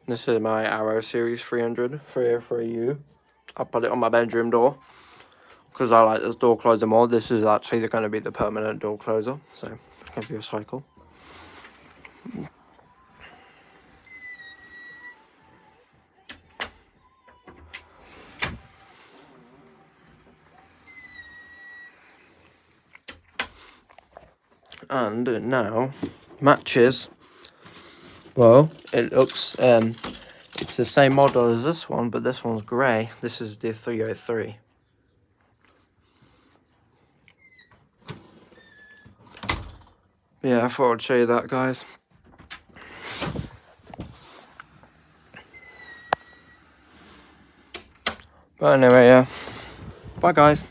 This is my Arrow Series 300 303U. I put it on my bedroom door because I like this door closer more. This is actually going to be the permanent door closer, so I'll give you a cycle. And it now matches. Well, it looks it's the same model as this one, but this one's grey. This is the 303. Yeah, I thought I'd show you that, guys. But anyway, yeah. Bye, guys.